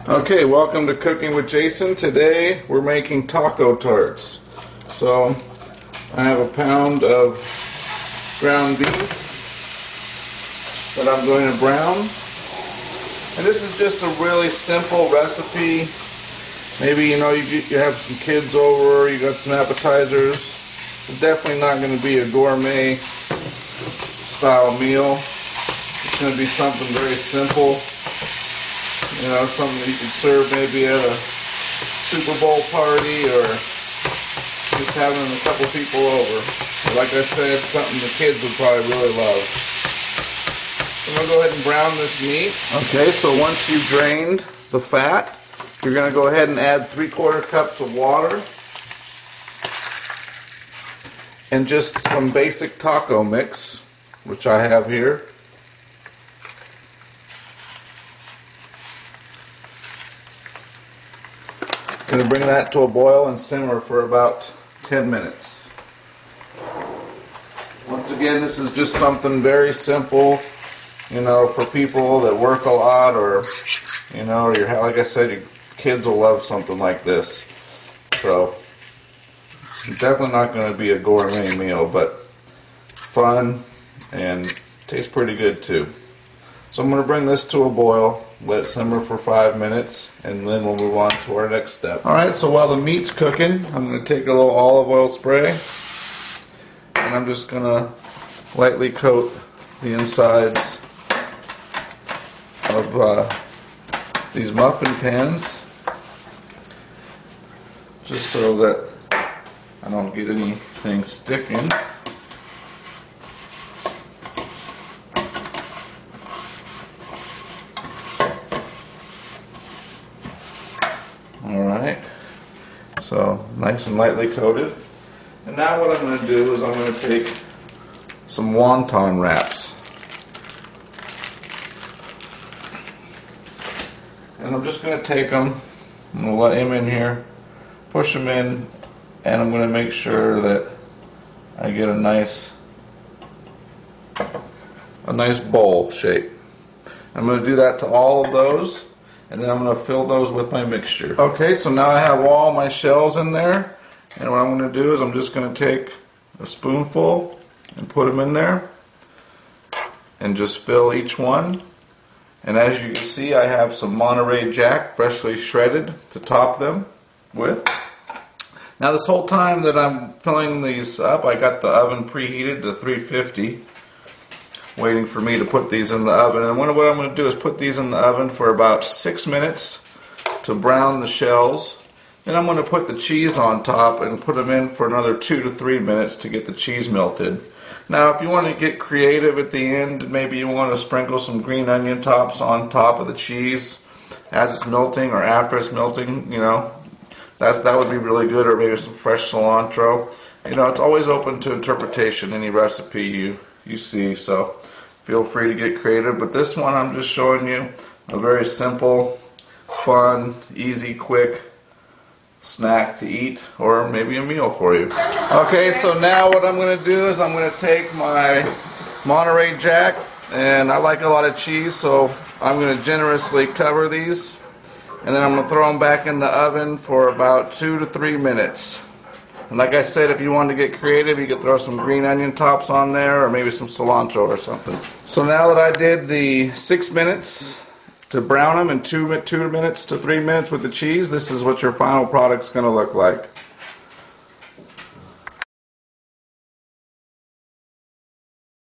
Okay, welcome to Cooking with Jason. Today we're making taco tarts. So I have a pound of ground beef that I'm going to brown. And this is just a really simple recipe. Maybe you have some kids over, you got some appetizers. It's definitely not going to be a gourmet style meal. It's going to be something very simple. You know, something that you can serve maybe at a Super Bowl party or just having a couple people over. But like I said, it's something the kids would probably really love. So I'm going to go ahead and brown this meat. Okay, so once you've drained the fat, you're going to go ahead and add 3/4 cups of water and just some basic taco mix, which I have here. Going to bring that to a boil and simmer for about 10 minutes. Once again, this is just something very simple, you know, for people that work a lot, or you know, or like I said, your kids will love something like this. So definitely not going to be a gourmet meal, but fun and tastes pretty good too. So I'm going to bring this to a boil, let it simmer for 5 minutes, and then we'll move on to our next step. Alright, so while the meat's cooking, I'm going to take a little olive oil spray, and I'm just going to lightly coat the insides of these muffin pans, just so that I don't get anything sticking. Alright, so nice and lightly coated. And now what I'm going to do is I'm going to take some wonton wraps. And I'm just going to take them, I'm going to let him in here, push them in, and I'm going to make sure that I get a nice bowl shape. I'm going to do that to all of those. And then I'm going to fill those with my mixture. Okay, so now I have all my shells in there. And what I'm going to do is I'm just going to take a spoonful and put them in there. And just fill each one. And as you can see, I have some Monterey Jack freshly shredded to top them with. Now this whole time that I'm filling these up, I got the oven preheated to 350. Waiting for me to put these in the oven. And what I'm going to do is put these in the oven for about 6 minutes to brown the shells. Then I'm going to put the cheese on top and put them in for another 2 to 3 minutes to get the cheese melted. Now if you want to get creative at the end, maybe you want to sprinkle some green onion tops on top of the cheese as it's melting or after it's melting, you know, that would be really good, or maybe some fresh cilantro. You know, it's always open to interpretation, any recipe you see, so feel free to get creative. But this one I'm just showing you a very simple, fun, easy, quick snack to eat, or maybe a meal for you. Okay, so now what I'm going to do is I'm going to take my Monterey Jack, and I like a lot of cheese, so I'm going to generously cover these, and then I'm going to throw them back in the oven for about 2 to 3 minutes. And like I said, if you want to get creative, you could throw some green onion tops on there, or maybe some cilantro or something. So now that I did the 6 minutes to brown them and 2 minutes to 3 minutes with the cheese, this is what your final product's going to look like.